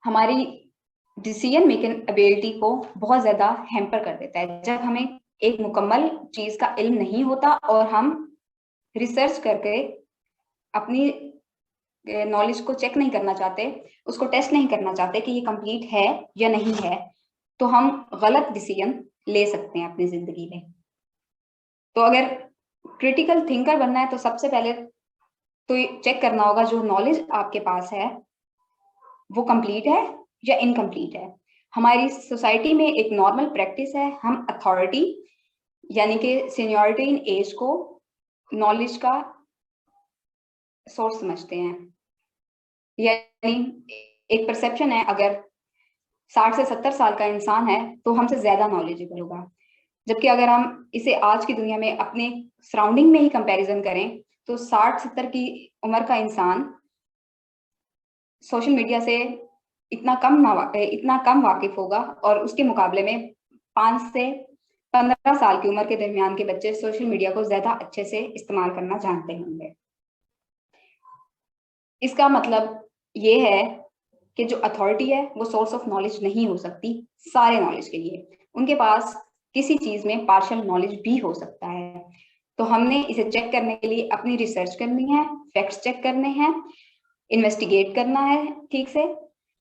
हमारी decision making ability को बहुत ज्यादा हैम्पर कर देता है। जब हमें एक मुकम्मल चीज का इल्म नहीं होता और हम रिसर्च करके अपनी नॉलेज को चेक नहीं करना चाहते, उसको टेस्ट नहीं करना चाहते कि ये कंप्लीट है या नहीं है, तो हम गलत डिसीजन ले सकते हैं अपनी जिंदगी में। तो अगर क्रिटिकल थिंकर बनना है तो सबसे पहले तो चेक करना होगा जो नॉलेज आपके पास है वो कंप्लीट है या इनकम्प्लीट है। हमारी सोसाइटी में एक नॉर्मल प्रैक्टिस है, हम अथॉरिटी यानी कि सीनियरिटी इन एज को नॉलेज का सोर्स समझते हैं। यानी एक परसेप्शन है, अगर 60 से 70 साल का इंसान है तो हमसे ज्यादा नॉलेजेबल होगा, जबकि अगर हम इसे आज की दुनिया में अपने सराउंडिंग में ही कंपैरिजन करें तो 60-70 की उम्र का इंसान सोशल मीडिया से इतना कम वाकिफ होगा, और उसके मुकाबले में 5 से 15 साल की उम्र के दरमियान के बच्चे सोशल मीडिया को ज्यादा अच्छे से इस्तेमाल करना जानते होंगे। इसका मतलब ये है कि जो अथॉरिटी है वो सोर्स ऑफ नॉलेज नहीं हो सकती सारे नॉलेज के लिए। उनके पास किसी चीज में पार्शियल नॉलेज भी हो सकता है। तो हमने इसे चेक करने के लिए अपनी रिसर्च करनी है, फैक्ट्स चेक करने हैं, इन्वेस्टिगेट करना है ठीक से,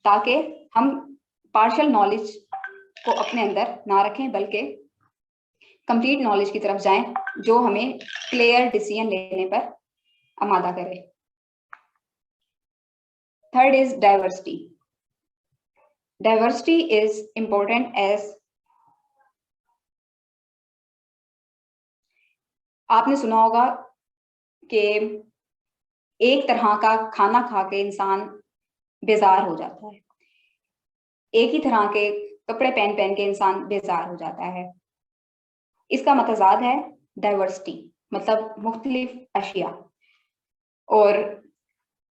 ताकि हम पार्शियल नॉलेज को अपने अंदर ना रखें बल्कि कंप्लीट नॉलेज की तरफ जाएं जो हमें क्लियर डिसीजन लेने पर आमादा करे। Third is diversity. Diversity is important as, आपने सुना होगा कि एक तरह का खाना खा के इंसान बेजार हो जाता है, एक ही तरह के कपड़े पहन पहन के इंसान बेजार हो जाता है। इसका मतजाद है डाइवर्सिटी, मतलब मुख्तलिफ अशिया। और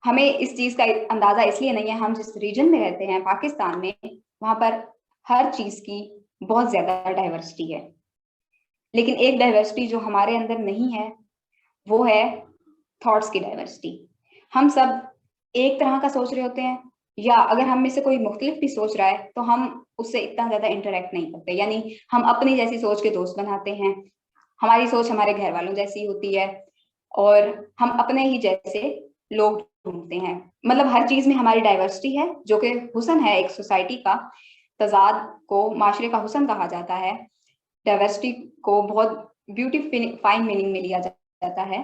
हमें इस चीज का अंदाजा इसलिए नहीं है, हम जिस रीजन में रहते हैं पाकिस्तान में, वहां पर हर चीज की बहुत ज्यादा डाइवर्सिटी है। लेकिन एक डाइवर्सिटी जो हमारे अंदर नहीं है वो है थॉट्स की डाइवर्सिटी। हम सब एक तरह का सोच रहे होते हैं, या अगर हम में से कोई मुख्तलिफ भी सोच रहा है तो हम उससे इतना ज्यादा इंटरेक्ट नहीं करते, यानी हम अपनी जैसी सोच के दोस्त बनाते हैं, हमारी सोच हमारे घर वालों जैसी होती है और हम अपने ही जैसे लोग ढूंढते हैं। मतलब हर चीज में हमारी डाइवर्सिटी है, जो कि हुस्न है एक सोसाइटी का। तजाद को माशरे का हुस्न कहा जाता है। डाइवर्सिटी को बहुत ब्यूटीफाइन मीनिंग में लिया जाता है।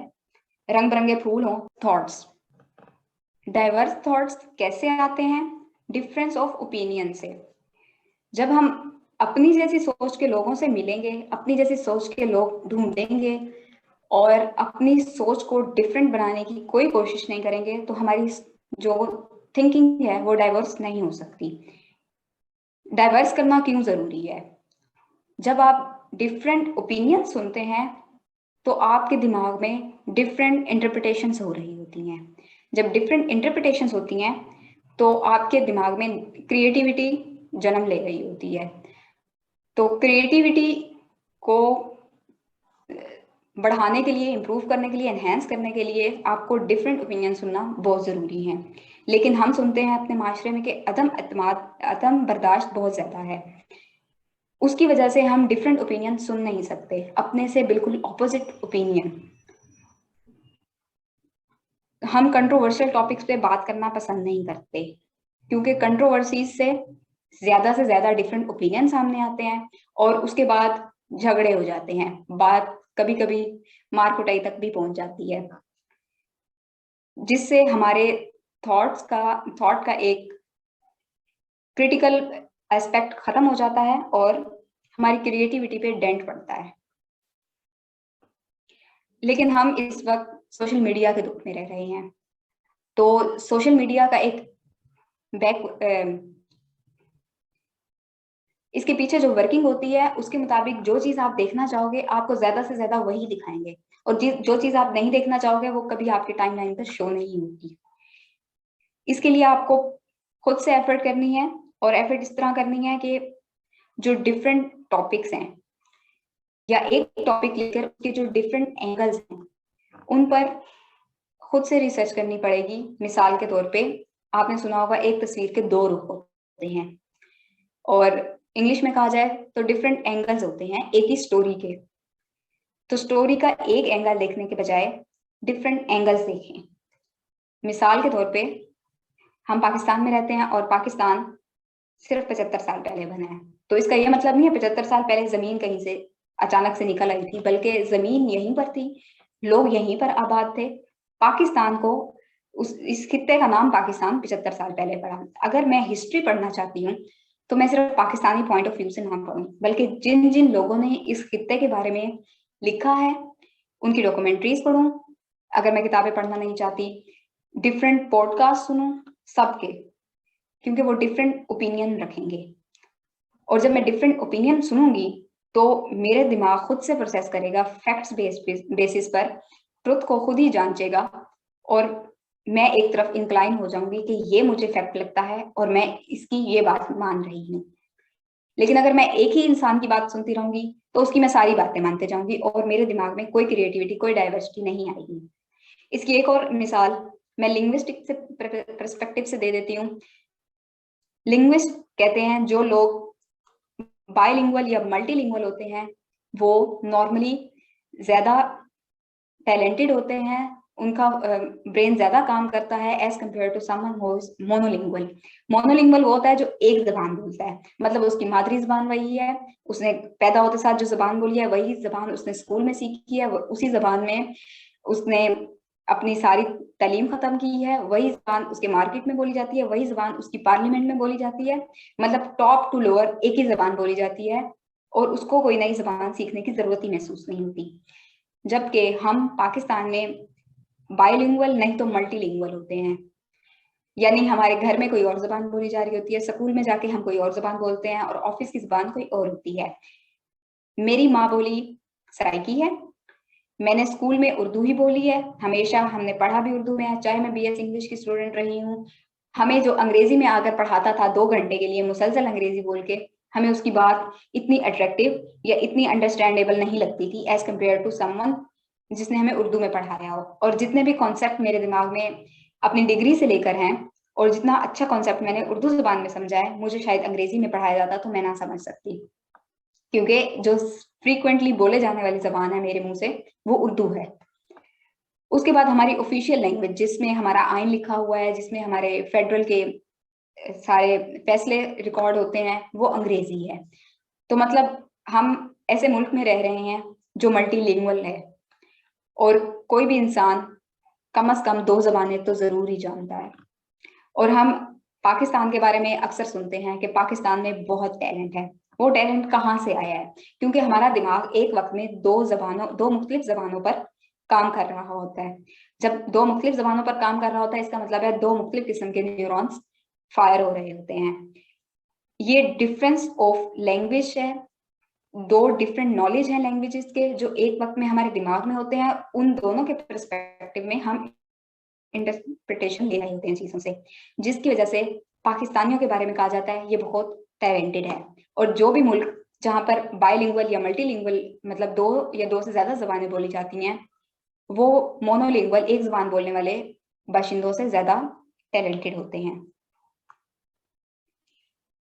रंग बिरंगे फूल हों, थॉट्स। डाइवर्स थॉट्स कैसे आते हैं? डिफरेंस ऑफ ओपिनियन से। जब हम अपनी जैसी सोच के लोगों से मिलेंगे, अपनी जैसी सोच के लोग ढूंढेंगे और अपनी सोच को डिफरेंट बनाने की कोई कोशिश नहीं करेंगे, तो हमारी जो थिंकिंग है वो डाइवर्स नहीं हो सकती। डाइवर्स करना क्यों जरूरी है? जब आप डिफरेंट ओपिनियन सुनते हैं तो आपके दिमाग में डिफरेंट इंटरप्रिटेशंस हो रही होती हैं। जब डिफरेंट इंटरप्रिटेशंस होती हैं तो आपके दिमाग में क्रिएटिविटी जन्म ले रही होती है। तो क्रिएटिविटी को बढ़ाने के लिए, इम्प्रूव करने के लिए, एनहेंस करने के लिए आपको डिफरेंट ओपिनियन सुनना बहुत ज़रूरी है। लेकिन हम सुनते हैं अपने माशरे में कि अदम बर्दाश्त बहुत ज़्यादा है, उसकी वजह से हम डिफरेंट ओपिनियन सुन नहीं सकते, अपने से बिल्कुल ऑपोजिट ओपिनियन। हम कंट्रोवर्शियल टॉपिक्स पे बात करना पसंद नहीं करते, क्योंकि कंट्रोवर्सीज से ज्यादा डिफरेंट ओपिनियन सामने आते हैं और उसके बाद झगड़े हो जाते हैं, बात कभी कभी मार कुटाई तक भी पहुंच जाती है, जिससे हमारे थॉट का एक क्रिटिकल एस्पेक्ट खत्म हो जाता है और हमारी क्रिएटिविटी पे डेंट पड़ता है। लेकिन हम इस वक्त सोशल मीडिया के दुख में रह रहे हैं। तो सोशल मीडिया का एक इसके पीछे जो वर्किंग होती है उसके मुताबिक जो चीज आप देखना चाहोगे आपको ज्यादा से ज्यादा वही दिखाएंगे, और जो चीज आप नहीं देखना चाहोगे वो कभी आपके टाइमलाइन पर शो नहीं होगी। इसके लिए आपको खुद से एफर्ट करनी है, और एफर्ट इस तरह करनी है कि जो डिफरेंट टॉपिक्स हैं या एक टॉपिक लेकर उसके जो डिफरेंट एंगल्स हैं उन पर खुद से रिसर्च करनी पड़ेगी। मिसाल के तौर पे आपने सुना होगा एक तस्वीर के दो रुख होते हैं, और इंग्लिश में कहा जाए तो डिफरेंट एंगल्स होते हैं एक ही स्टोरी के। तो स्टोरी का एक एंगल देखने के बजाय डिफरेंट एंगल्स देखें। मिसाल के तौर पे हम पाकिस्तान में रहते हैं और पाकिस्तान सिर्फ 75 साल पहले बना है। तो इसका यह मतलब नहीं है 75 साल पहले जमीन कहीं से अचानक से निकल आई थी, बल्कि जमीन यहीं पर थी, लोग यहीं पर आबाद थे। पाकिस्तान को इस खित्ते का नाम पाकिस्तान 75 साल पहले पड़ा। अगर मैं हिस्ट्री पढ़ना चाहती हूँ तो मैं सिर्फ पाकिस्तानी पॉइंट ऑफ व्यू से ना पढ़ूं, बल्कि जिन जिन लोगों ने इस खित्ते के बारे में लिखा है उनकी डॉक्यूमेंट्रीज पढ़ूं। अगर मैं किताबें पढ़ना नहीं चाहती, डिफरेंट पॉडकास्ट सुनूं सबके, क्योंकि वो डिफरेंट ओपिनियन रखेंगे। और जब मैं डिफरेंट ओपिनियन सुनूंगी तो मेरे दिमाग खुद से प्रोसेस करेगा, फैक्ट्स बेसिस पर ट्रुथ को खुद ही जांचेगा, और मैं एक तरफ इंक्लाइन हो जाऊंगी कि ये मुझे फैक्ट लगता है और मैं इसकी ये बात मान रही हूँ। लेकिन अगर मैं एक ही इंसान की बात सुनती रहूंगी तो उसकी मैं सारी बातें मानते जाऊंगी और मेरे दिमाग में कोई क्रिएटिविटी, कोई डाइवर्सिटी नहीं आएगी। इसकी एक और मिसाल मैं लिंग्विस्टिक से पर्सपेक्टिव से दे देती हूँ। लिंग्विस्ट कहते हैं जो लोग बायलिंगुअल या मल्टीलिंगुअल होते हैं वो नॉर्मली ज्यादा टैलेंटेड होते हैं, उनका ब्रेन ज्यादा काम करता है as compare to someone who is monolingual. Monolingual वो होता है जो एक जबान बोलता है, मतलब उसकी मादरी जबान वही है, उसने पैदा होते साथ जो जबान बोली है वही जबान उसने स्कूल में सीखी है, उसी जबान में उसने अपनी सारी तालीम खत्म की है, वही जबान उसके मार्केट में बोली जाती है, वही जबान उसकी पार्लियामेंट में बोली जाती है। मतलब टॉप टू लोअर एक ही जबान बोली जाती है और उसको कोई नई जबान सीखने की जरूरत ही महसूस नहीं होती। जबकि हम पाकिस्तान में बायलिंगुअल नहीं तो मल्टीलिंगुअल होते हैं, यानी हमारे घर में कोई और जबान बोली जा रही होती है, स्कूल में जाके हम कोई और जबान बोलते हैं और ऑफिस की जबान कोई और होती है। मेरी माँ बोली सराइकी है, मैंने स्कूल में उर्दू ही बोली है, हमेशा हमने पढ़ा भी उर्दू में है, चाहे मैं बीएस इंग्लिश की स्टूडेंट रही हूँ। हमें जो अंग्रेजी में आकर पढ़ाता था 2 घंटे के लिए मुसलसल अंग्रेजी बोल के, हमें उसकी बात इतनी अट्रैक्टिव या इतनी अंडरस्टैंडेबल नहीं लगती थी एज कम्पेयर टू समवन जिसने हमें उर्दू में पढ़ाया हो। और जितने भी कॉन्सेप्ट मेरे दिमाग में अपनी डिग्री से लेकर हैं और जितना अच्छा कॉन्सेप्ट मैंने उर्दू जुबान में समझा है, मुझे शायद अंग्रेजी में पढ़ाया जाता तो मैं ना समझ सकती, क्योंकि जो फ्रीक्वेंटली बोले जाने वाली जबान है मेरे मुंह से वो उर्दू है। उसके बाद हमारी ऑफिशियल लैंग्वेज जिसमें हमारा आइन लिखा हुआ है, जिसमें हमारे फेडरल के सारे फैसले रिकॉर्ड होते हैं, वो अंग्रेजी है। तो मतलब हम ऐसे मुल्क में रह रहे हैं जो मल्टीलिंगुअल है और कोई भी इंसान कम से कम 2 जबानें तो जरूर ही जानता है। और हम पाकिस्तान के बारे में अक्सर सुनते हैं कि पाकिस्तान में बहुत टैलेंट है। वो टैलेंट कहाँ से आया है? क्योंकि हमारा दिमाग एक वक्त में 2 मुख्तलिफ जबानों पर काम कर रहा होता है। जब 2 मुख्तलिफ जबानों पर काम कर रहा होता है इसका मतलब है 2 मुख्तलिफ किस्म के न्यूरॉन्स फायर हो रहे होते हैं। ये डिफरेंस ऑफ लैंग्वेज है, 2 डिफरेंट नॉलेज है लैंग्वेजेस के जो एक वक्त में हमारे दिमाग में होते हैं। उन दोनों के पर्सपेक्टिव में हम इंटरप्रिटेशन ले रहे होते हैं चीजों से, जिसकी वजह से पाकिस्तानियों के बारे में कहा जाता है ये बहुत टैलेंटेड है। और जो भी मुल्क जहां पर बायलिंगुअल या मल्टीलिंगुअल मतलब 2 या 2 से ज्यादा जबानें बोली जाती हैं, वो मोनोलिंगुअल एक जबान बोलने वाले बाशिंदों से ज्यादा टैलेंटेड होते हैं।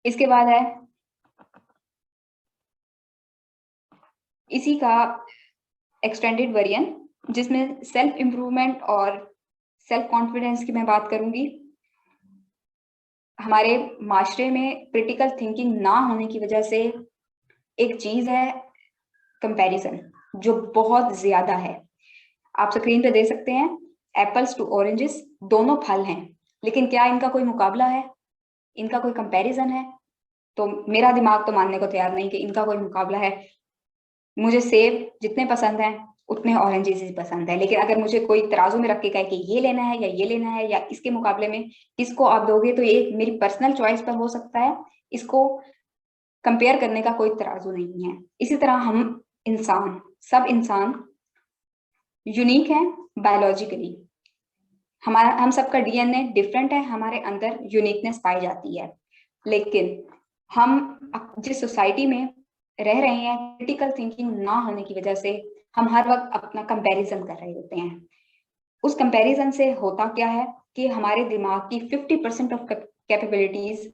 इसके बाद है इसी का एक्सटेंडेड वर्जन जिसमें सेल्फ इंप्रूवमेंट और सेल्फ कॉन्फिडेंस की मैं बात करूंगी। हमारे माशरे में क्रिटिकल थिंकिंग ना होने की वजह से एक चीज है कंपैरिजन, जो बहुत ज्यादा है। आप स्क्रीन पे देख सकते हैं एप्पल्स टू ऑरेंजेस, दोनों फल हैं, लेकिन क्या इनका कोई मुकाबला है? इनका कोई कंपैरिजन है? तो मेरा दिमाग तो मानने को तैयार नहीं कि इनका कोई मुकाबला है। मुझे सेब जितने पसंद हैं उतने ऑरेंजेस ही पसंद है, लेकिन अगर मुझे कोई तराजू में रख के कहे कि ये लेना है या ये लेना है या इसके मुकाबले में किसको आप दोगे, तो ये मेरी पर्सनल चॉइस पर हो सकता है, इसको कंपेयर करने का कोई तराजू नहीं है। इसी तरह हम इंसान, सब इंसान यूनिक है बायोलॉजिकली। हमारा हम सबका डीएनए डिफरेंट है, हमारे अंदर यूनिकनेस पाई जाती है, लेकिन हम जिस सोसाइटी में रह रहे हैं क्रिटिकल थिंकिंग ना होने की वजह से हम हर वक्त अपना कंपैरिजन कर रहे होते हैं। उस कंपैरिजन से होता क्या है कि हमारे दिमाग की 50% ऑफ कैपेबिलिटीज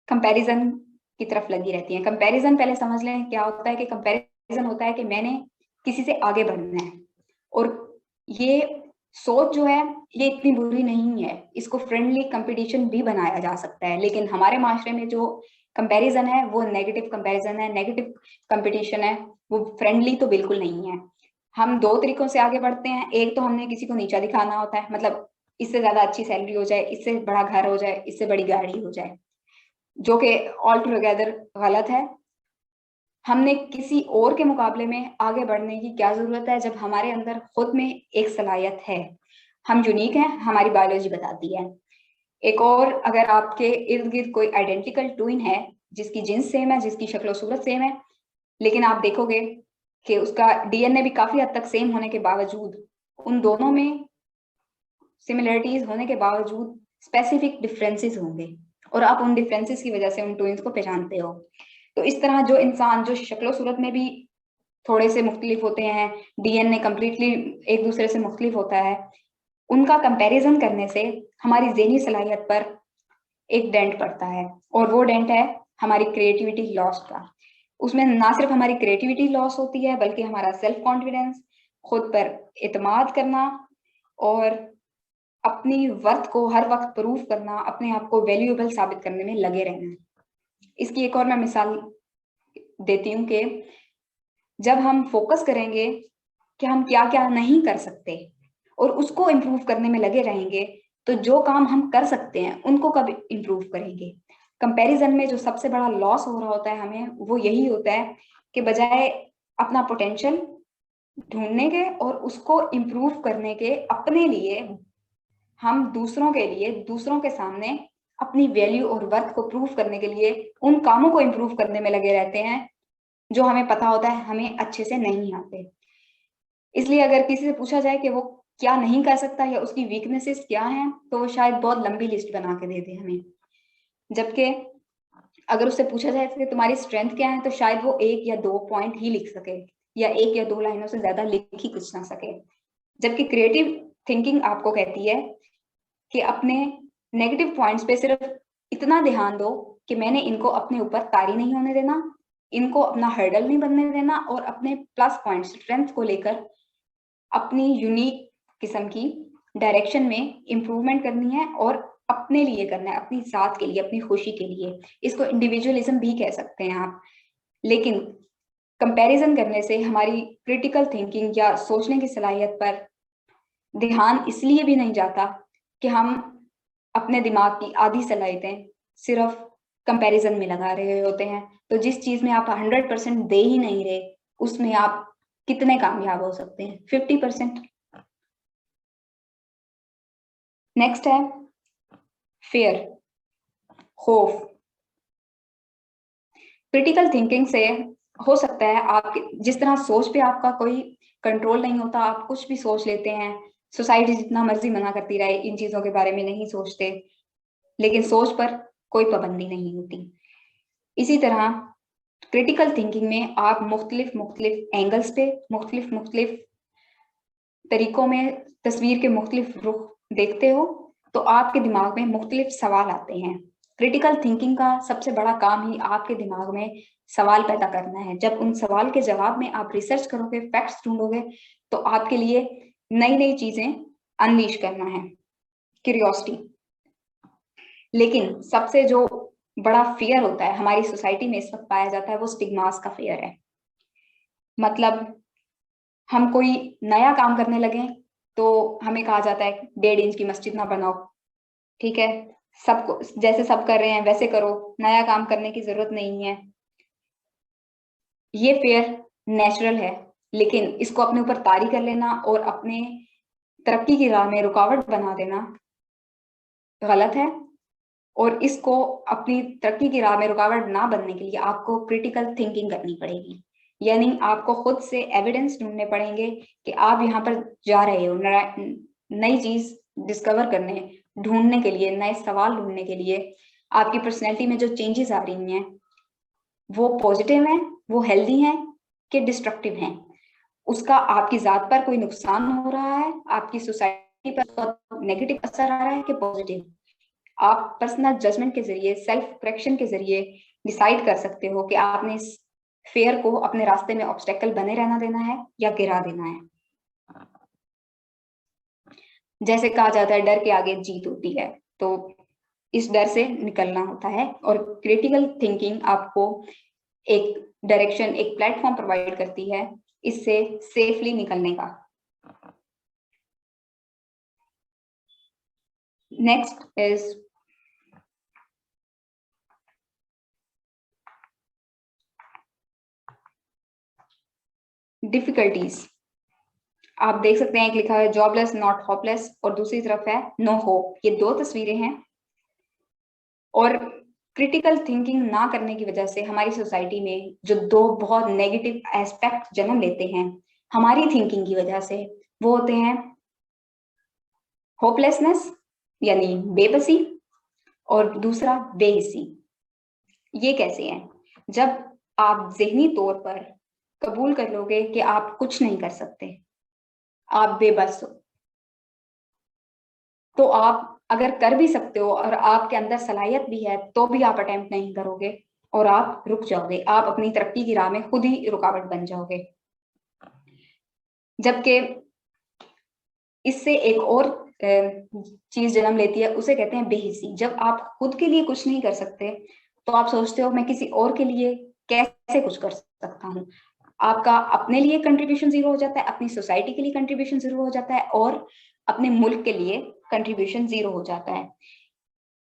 कंपैरिजन की तरफ लगी रहती हैं। कंपैरिजन पहले समझ लें क्या होता है। कि कंपैरिजन होता है कि मैंने किसी से आगे बढ़ना है, और ये सोच जो है ये इतनी बुरी नहीं है, इसको फ्रेंडली कंपटीशन भी बनाया जा सकता है। लेकिन हमारे माशरे में जो कंपैरिजन है वो नेगेटिव कंपैरिजन है, नेगेटिव कंपटीशन है, वो फ्रेंडली तो बिल्कुल नहीं है। हम दो तरीकों से आगे बढ़ते हैं। एक तो हमने किसी को नीचा दिखाना होता है, मतलब इससे ज्यादा अच्छी सैलरी हो जाए, इससे बड़ा घर हो जाए, इससे बड़ी गाड़ी हो जाए, जो कि ऑल टुगेदर गलत है। हमने किसी और के मुकाबले में आगे बढ़ने की क्या जरूरत है जब हमारे अंदर खुद में एक सलाहियत है। हम यूनिक हैं, हमारी बायोलॉजी बताती है। एक और, अगर आपके इर्द गिर्द कोई आइडेंटिकल ट्विन है जिसकी जिन्स सेम है, जिसकी शक्ल सूरत सेम है, लेकिन आप देखोगे कि उसका डीएनए भी काफी हद तक सेम होने के बावजूद, उन दोनों में सिमिलरिटीज होने के बावजूद स्पेसिफिक डिफरेंसेस होंगे, और आप उन डिफरेंसेस की वजह से उन ट्विन्स को पहचानते हो। तो इस तरह जो इंसान जो शक्लो सूरत में भी थोड़े से मुख्तलिफ होते हैं, डीएनए कंप्लीटली एक दूसरे से मुख्तलिफ होता है, उनका कंपैरिजन करने से हमारी ज़हनी सलाहियत पर एक डेंट पड़ता है, और वो डेंट है हमारी क्रिएटिविटी लॉस का। उसमें ना सिर्फ हमारी क्रिएटिविटी लॉस होती है, बल्कि हमारा सेल्फ कॉन्फिडेंस, खुद पर एतमाद करना, और अपनी वर्थ को हर वक्त प्रूव करना, अपने आप को वैल्यूएबल साबित करने में लगे रहना। इसकी एक और मैं मिसाल देती हूँ कि जब हम फोकस करेंगे कि हम क्या क्या नहीं कर सकते और उसको इम्प्रूव करने में लगे रहेंगे, तो जो काम हम कर सकते हैं उनको कब इम्प्रूव करेंगे। कंपैरिजन में जो सबसे बड़ा लॉस हो रहा होता है हमें, वो यही होता है कि बजाय अपना पोटेंशियल ढूंढने के और उसको इम्प्रूव करने के, अपने लिए हम दूसरों के लिए, दूसरों के सामने अपनी वैल्यू और वर्थ को प्रूव करने के लिए उन कामों को इम्प्रूव करने में लगे रहते हैं जो हमें पता होता है हमें अच्छे से नहीं आते। इसलिए अगर किसी से पूछा जाए कि वो क्या नहीं कर सकता या उसकी वीकनेसेस क्या हैं, तो वो शायद बहुत लंबी लिस्ट बना के दे दे हमें। जबकि अगर उससे पूछा जाए कि तुम्हारी स्ट्रेंथ क्या है, तो शायद वो 1 या 2 पॉइंट ही लिख सके, या 1 या 2 लाइनों से ज्यादा लिख ही कुछ ना सके। जबकि क्रिएटिव थिंकिंग आपको कहती है कि अपने नेगेटिव पॉइंट्स पे सिर्फ इतना ध्यान दो कि मैंने इनको अपने ऊपर तारी नहीं होने देना, इनको अपना हर्डल नहीं बनने देना, और अपने प्लस पॉइंट, स्ट्रेंथ को लेकर अपनी यूनिक किस्म की डायरेक्शन में इम्प्रूवमेंट करनी है, और अपने लिए करना है, अपनी जात के लिए, अपनी खुशी के लिए। इसको इंडिविजुअलिज्म भी कह सकते हैं आप। लेकिन कंपैरिजन करने से हमारी क्रिटिकल थिंकिंग या सोचने की सलाहियत पर ध्यान इसलिए भी नहीं जाता कि हम अपने दिमाग की आधी सलाहियतें सिर्फ कंपैरिजन में लगा रहे होते हैं। तो जिस चीज में आप 100% दे ही नहीं रहे, उसमें आप कितने कामयाब हो सकते हैं? 50%। नेक्स्ट है फियर, खौफ। क्रिटिकल थिंकिंग से हो सकता है आप जिस तरह सोच पे आपका कोई कंट्रोल नहीं होता, आप कुछ भी सोच लेते हैं, सोसाइटी जितना मर्जी मना करती रहे, इन चीजों के बारे में नहीं सोचते, लेकिन सोच पर कोई पाबंदी नहीं होती। इसी तरह क्रिटिकल थिंकिंग में आप मुख्तलिफ एंगल्स पे, मुख्तलिफ तरीकों में तस्वीर के मुख्तलिफ रुख देखते हो, तो आपके दिमाग में मुख्तलिफ सवाल आते हैं। क्रिटिकल थिंकिंग का सबसे बड़ा काम ही आपके दिमाग में सवाल पैदा करना है। जब उन सवाल के जवाब में आप रिसर्च करोगे, फैक्ट्स ढूंढोगे, तो आपके लिए नई नई चीजें अनलीश करना है, क्यूरियोसिटी। लेकिन सबसे जो बड़ा फियर होता है हमारी सोसाइटी में इस वक्त पाया जाता है, वो स्टिग्मास का फियर है। मतलब हम कोई नया काम करने लगे तो हमें कहा जाता है 1.5 इंच की मस्जिद ना बनाओ, ठीक है, सबको जैसे सब कर रहे हैं वैसे करो, नया काम करने की जरूरत नहीं है। ये फेयर नेचुरल है, लेकिन इसको अपने ऊपर तारी कर लेना और अपने तरक्की की राह में रुकावट बना देना गलत है। और इसको अपनी तरक्की की राह में रुकावट ना बनने के लिए आपको क्रिटिकल थिंकिंग करनी पड़ेगी। यानी आपको खुद से एविडेंस ढूंढने पड़ेंगे कि आप यहाँ पर जा रहे हो नई चीज डिस्कवर करने, ढूंढने के लिए, नए सवाल ढूंढने के लिए। आपकी पर्सनैलिटी में जो चेंजेस आ रही हैं वो पॉजिटिव हैं, वो हेल्दी हैं कि डिस्ट्रक्टिव हैं। उसका आपकी जात पर कोई नुकसान हो रहा है, आपकी सोसाइटी पर नेगेटिव असर आ रहा है कि पॉजिटिव, आप पर्सनल जजमेंट के जरिए, सेल्फ करेक्शन के जरिए डिसाइड कर सकते हो कि आपने इस फेयर को अपने रास्ते में ऑब्स्टेकल बने रहना देना है या गिरा देना है। जैसे कहा जाता है डर के आगे जीत होती है, तो इस डर से निकलना होता है। और क्रिटिकल थिंकिंग आपको एक डायरेक्शन, एक प्लेटफॉर्म प्रोवाइड करती है इससे सेफली निकलने का। Next is difficulties. आप देख सकते हैं एक लिखा है जॉबलेस नॉट होपलेस और दूसरी तरफ है नो होप। ये दो तस्वीरें हैं। और क्रिटिकल थिंकिंग ना करने की वजह से हमारी सोसाइटी में जो दो बहुत नेगेटिव एस्पेक्ट जन्म लेते हैं हमारी थिंकिंग की वजह से, वो होते हैं होपलेसनेस यानी बेबसी, और दूसरा बेहिसी। ये कैसे है? जब आप ज़हनी तौर पर कबूल कर लोगे कि आप कुछ नहीं कर सकते, आप बेबस हो, तो आप अगर कर भी सकते हो और आपके अंदर सलाहियत भी है तो भी आप अटेम्प्ट नहीं करोगे और आप रुक जाओगे, आप अपनी तरक्की की राह में खुद ही रुकावट बन जाओगे। जबकि इससे एक और चीज जन्म लेती है, उसे कहते हैं बेहिसी। जब आप खुद के लिए कुछ नहीं कर सकते तो आप सोचते हो मैं किसी और के लिए कैसे कुछ कर सकता हूँ। आपका अपने लिए कंट्रीब्यूशन जीरो हो जाता है, अपनी सोसाइटी के लिए कंट्रीब्यूशन जीरो हो जाता है और अपने मुल्क के लिए कंट्रीब्यूशन जीरो हो जाता है।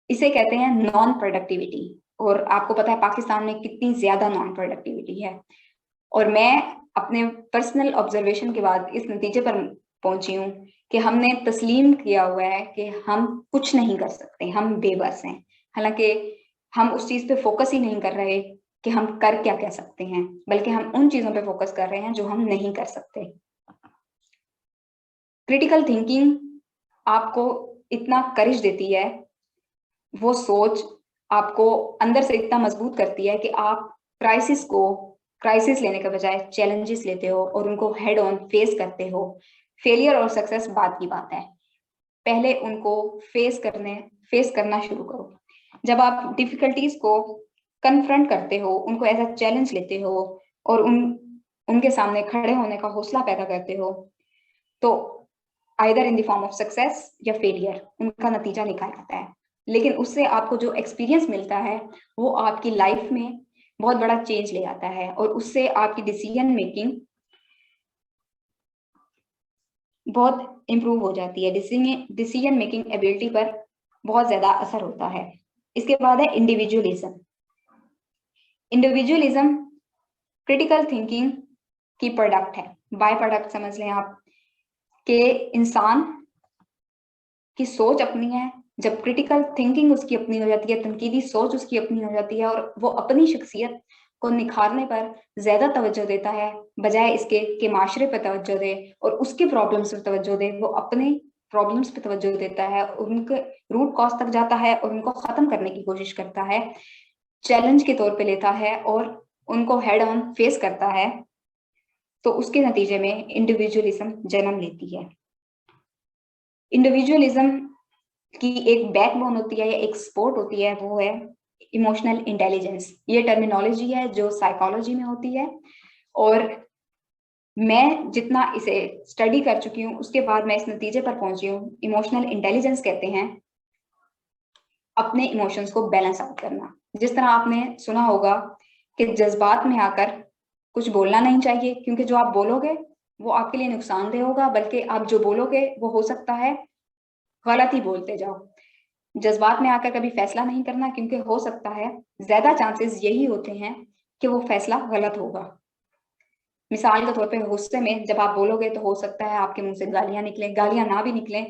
इसे कहते हैं नॉन प्रोडक्टिविटी। और आपको पता है पाकिस्तान में कितनी ज्यादा नॉन प्रोडक्टिविटी है। और मैं अपने पर्सनल ऑब्जर्वेशन के बाद इस नतीजे पर पहुंची हूँ कि हमने तस्लीम किया हुआ है कि हम कुछ नहीं कर सकते, हम बेबस हैं। हालांकि हम उस चीज पे फोकस ही नहीं कर रहे कि हम कर क्या कह सकते हैं, बल्कि हम उन चीजों पे फोकस कर रहे हैं जो हम नहीं कर सकते। क्रिटिकल थिंकिंग आपको इतना करेज देती है, वो सोच आपको अंदर से इतना मजबूत करती है कि आप क्राइसिस लेने के बजाय चैलेंजेस लेते हो और उनको हेड ऑन फेस करते हो। फेलियर और सक्सेस बात की बात है, पहले उनको फेस करना शुरू करो। जब आप डिफिकल्टीज को कन्फ्रंट करते हो, उनको एज अ चैलेंज लेते हो और उनके सामने खड़े होने का हौसला पैदा करते हो, तो either in the form of success या फेलियर उनका नतीजा निकल आता है। लेकिन उससे आपको जो एक्सपीरियंस मिलता है वो आपकी लाइफ में बहुत बड़ा चेंज ले आता है और उससे आपकी डिसीजन मेकिंग बहुत इंप्रूव हो जाती है। डिसीजन मेकिंग एबिलिटी पर बहुत ज्यादा असर होता है। इसके बाद है इंडिविजुअलिज्म। इंडिविजुअलिज्म क्रिटिकल थिंकिंग की प्रोडक्ट है, बाय प्रोडक्ट समझ लें आप, कि इंसान की सोच अपनी है। जब क्रिटिकल थिंकिंग उसकी अपनी हो जाती है, तनकीदी सोच उसकी अपनी हो जाती है और वो अपनी शख्सियत को निखारने पर ज्यादा तवज्जो देता है बजाय इसके कि माशरे पर तवज्जो दे और उसके प्रॉब्लम्स पर तवज्जो दे। वो अपने प्रॉब्लम्स पर तवज्जो देता है, उनके रूट कॉज तक जाता है और उनको खत्म करने की कोशिश करता है, चैलेंज के तौर पे लेता है और उनको हेड ऑन फेस करता है। तो उसके नतीजे में इंडिविजुअलिज्म जन्म लेती है। इंडिविजुअलिज्म की एक बैकबोन होती है या एक सपोर्ट होती है, वो है इमोशनल इंटेलिजेंस। ये टर्मिनोलॉजी है जो साइकोलॉजी में होती है और मैं जितना इसे स्टडी कर चुकी हूँ उसके बाद मैं इस नतीजे पर पहुंची हूँ, इमोशनल इंटेलिजेंस कहते हैं अपने इमोशंस को बैलेंस आउट करना। जिस तरह आपने सुना होगा कि जज्बात में आकर कुछ बोलना नहीं चाहिए, क्योंकि जो आप बोलोगे वो आपके लिए नुकसानदेह होगा, बल्कि आप जो बोलोगे वो हो सकता है गलत ही बोलते जाओ। जज्बात में आकर कभी फैसला नहीं करना, क्योंकि हो सकता है ज्यादा चांसेस यही होते हैं कि वो फैसला गलत होगा। मिसाल के तौर पे गुस्से में जब आप बोलोगे तो हो सकता है आपके मुंह से गालियां निकले, गालियां ना भी निकले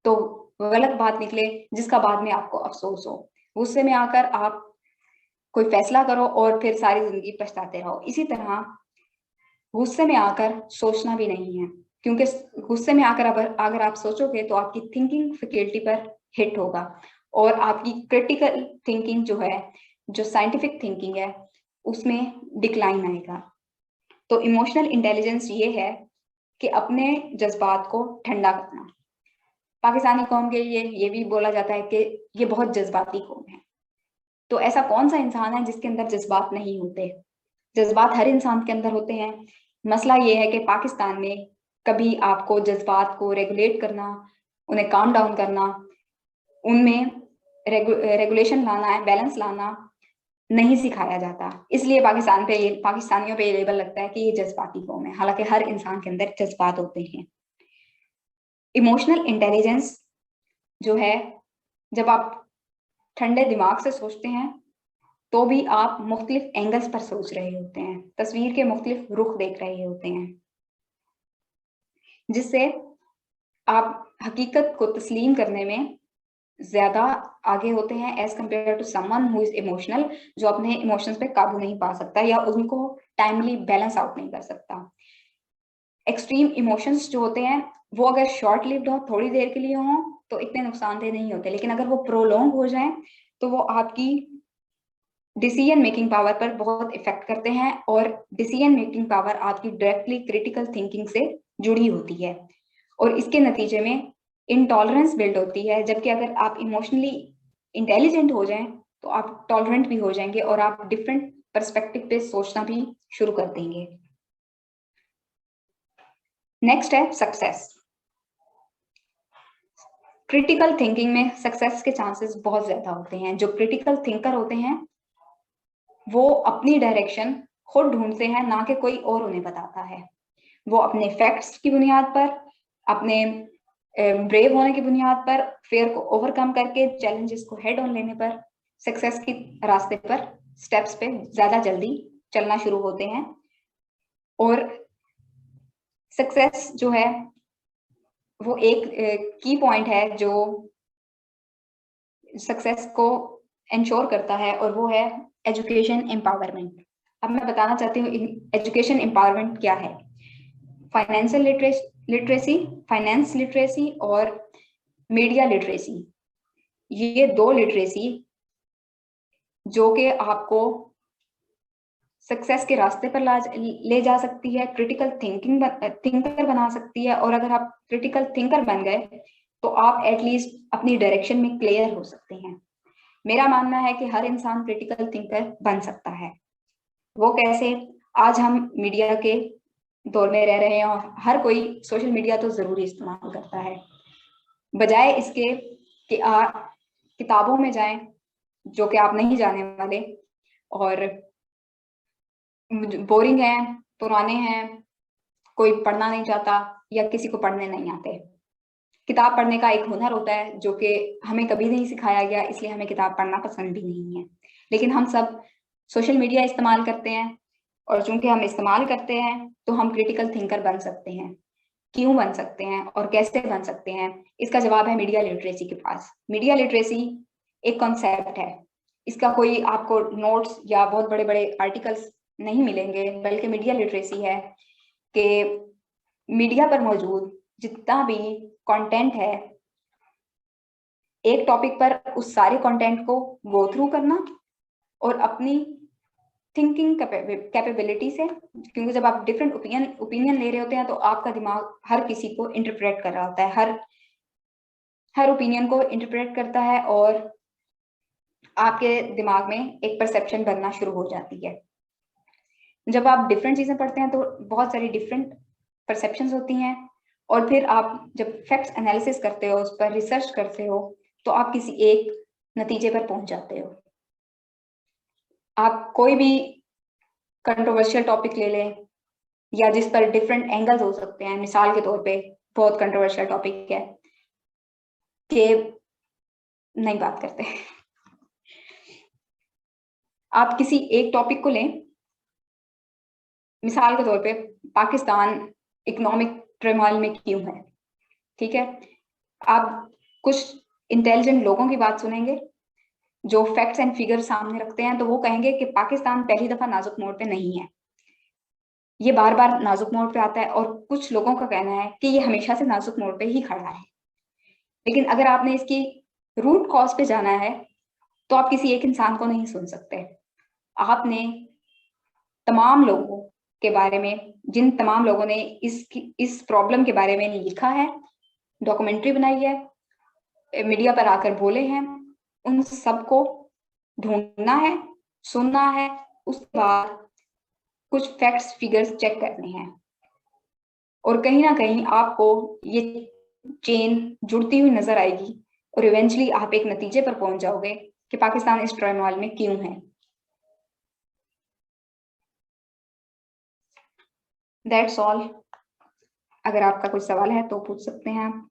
तो गलत बात निकले जिसका बाद में आपको अफसोस हो। गुस्से में आकर आप कोई फैसला करो और फिर सारी जिंदगी पछताते रहो। इसी तरह गुस्से में आकर सोचना भी नहीं है, क्योंकि गुस्से में आकर अगर आप सोचोगे तो आपकी थिंकिंग फैकल्टी पर हिट होगा और आपकी क्रिटिकल थिंकिंग जो है, जो साइंटिफिक थिंकिंग है, उसमें डिक्लाइन आएगा। तो इमोशनल इंटेलिजेंस ये है कि अपने जज्बात को ठंडा करना। पाकिस्तानी कौम के लिए ये भी बोला जाता है कि ये बहुत जज्बाती कौम है। तो ऐसा कौन सा इंसान है जिसके अंदर जज्बात नहीं होते? जज्बात हर इंसान के अंदर होते हैं। मसला ये है कि पाकिस्तान में कभी आपको जज्बात को रेगुलेट करना, उन्हें काम डाउन करना, उनमें रेगुलेशन लाना है, बैलेंस लाना नहीं सिखाया जाता। इसलिए पाकिस्तानियों पे ये लेबल लगता है कि ये जज्बाती कौम है, हालांकि हर इंसान के अंदर जज्बात होते हैं। इमोशनल इंटेलिजेंस जो है, जब आप ठंडे दिमाग से सोचते हैं तो भी आप मुख्तलिफ एंगल्स पर सोच रहे होते हैं, तस्वीर के मुख्तलिफ रुख देख रहे होते हैं, जिससे आप हकीकत को तस्लीम करने में ज्यादा आगे होते हैं as compare to someone who is emotional, जो अपने इमोशंस पे काबू नहीं पा सकता या उनको टाइमली बैलेंस आउट नहीं कर सकता। एक्सट्रीम इमोशंस जो होते हैं वो अगर शॉर्ट लिव्ड हो, थोड़ी देर के लिए हो, तो इतने नुकसानदेह नहीं होते, लेकिन अगर वो प्रोलॉन्ग हो जाए तो वो आपकी डिसीजन मेकिंग पावर पर बहुत इफेक्ट करते हैं, और डिसीजन मेकिंग पावर आपकी डायरेक्टली क्रिटिकल थिंकिंग से जुड़ी होती है, और इसके नतीजे में इनटॉलरेंस बिल्ड होती है। जबकि अगर आप इमोशनली इंटेलिजेंट हो जाएं तो आप टॉलरेंट भी हो जाएंगे और आप डिफरेंट पर्सपेक्टिव पे सोचना भी शुरू कर देंगे। नेक्स्ट है सक्सेस। क्रिटिकल थिंकिंग में सक्सेस के चांसेस बहुत ज्यादा होते हैं। जो क्रिटिकल थिंकर होते हैं वो अपनी डायरेक्शन खुद ढूंढते हैं, ना कि कोई और उन्हें बताता है। वो अपने फैक्ट्स की बुनियाद पर, अपने ब्रेव होने की बुनियाद पर, फेयर को ओवरकम करके चैलेंजेस को हेड ऑन लेने पर सक्सेस की रास्ते पर स्टेप्स पे ज्यादा जल्दी चलना शुरू होते हैं। और सक्सेस जो है वो एक की पॉइंट है जो सक्सेस को इंश्योर करता है, और वो है एजुकेशन एम्पावरमेंट। अब मैं बताना चाहती हूँ एजुकेशन एम्पावरमेंट क्या है। फाइनेंशियल लिटरेसी, फाइनेंस लिटरेसी और मीडिया लिटरेसी, ये दो लिटरेसी जो कि आपको सक्सेस के रास्ते पर ले जा सकती है, क्रिटिकल थिंकर बना सकती है। और अगर आप क्रिटिकल थिंकर बन गए तो आप एटलीस्ट अपनी डायरेक्शन में क्लियर हो सकते हैं। मेरा मानना है कि हर इंसान क्रिटिकल थिंकर बन सकता है। वो कैसे? आज हम मीडिया के दौर में रह रहे हैं और हर कोई सोशल मीडिया तो जरूरी इस्तेमाल करता है। बजाय इसके कि आप किताबों में जाएं, जो कि आप नहीं जाने वाले, और बोरिंग है, पुराने हैं, कोई पढ़ना नहीं चाहता या किसी को पढ़ने नहीं आते। किताब पढ़ने का एक हुनर होता है जो कि हमें कभी नहीं सिखाया गया, इसलिए हमें किताब पढ़ना पसंद भी नहीं है। लेकिन हम सब सोशल मीडिया इस्तेमाल करते हैं, और चूंकि हम इस्तेमाल करते हैं तो हम क्रिटिकल थिंकर बन सकते हैं। क्यों बन सकते हैं और कैसे बन सकते हैं? इसका जवाब है मीडिया लिटरेसी के पास। मीडिया लिटरेसी एक कॉन्सेप्ट है, इसका कोई आपको नोट्स या बहुत बड़े बड़े आर्टिकल्स नहीं मिलेंगे, बल्कि मीडिया लिटरेसी है कि मीडिया पर मौजूद जितना भी कंटेंट है, एक टॉपिक पर उस सारे कंटेंट को गो थ्रू करना और अपनी थिंकिंग कैपेबिलिटी से, क्योंकि जब आप डिफरेंट ओपिनियन ले रहे होते हैं तो आपका दिमाग हर किसी को इंटरप्रेट कर रहा होता है, हर ओपिनियन को इंटरप्रेट करता है, और आपके दिमाग में एक परसेप्शन बनना शुरू हो जाती है। जब आप डिफरेंट चीजें पढ़ते हैं तो बहुत सारी डिफरेंट परसेप्शंस होती हैं, और फिर आप जब फैक्ट्स एनालिसिस करते हो, उस पर रिसर्च करते हो, तो आप किसी एक नतीजे पर पहुंच जाते हो। आप कोई भी कंट्रोवर्शियल टॉपिक ले लें या जिस पर डिफरेंट एंगल्स हो सकते हैं, मिसाल के तौर पे बहुत कंट्रोवर्शियल टॉपिक है कि नहीं बात करते, आप किसी एक टॉपिक को लें, मिसाल के तौर पे पाकिस्तान इकोनॉमिक टर्मोइल में क्यों है, ठीक है? आप कुछ इंटेलिजेंट लोगों की बात सुनेंगे जो फैक्ट्स एंड फिगर सामने रखते हैं, तो वो कहेंगे कि पाकिस्तान पहली दफा नाजुक मोड़ पे नहीं है, ये बार बार नाजुक मोड़ पे आता है, और कुछ लोगों का कहना है कि ये हमेशा से नाजुक मोड़ पे ही खड़ा है। लेकिन अगर आपने इसकी रूट कॉज पे जाना है तो आप किसी एक इंसान को नहीं सुन सकते। आपने तमाम लोगों के बारे में, जिन तमाम लोगों ने इस प्रॉब्लम के बारे में लिखा है, डॉक्यूमेंट्री बनाई है, मीडिया पर आकर बोले हैं, उन सबको ढूंढना है, सुनना है, उसके बाद कुछ फैक्ट्स फिगर्स चेक करने हैं और कहीं ना कहीं आपको ये चेन जुड़ती हुई नजर आएगी और इवेंचुअली आप एक नतीजे पर पहुंच जाओगे कि पाकिस्तान इस टर्मोइल में क्यों है। That's all. अगर आपका कोई सवाल है तो पूछ सकते हैं आप।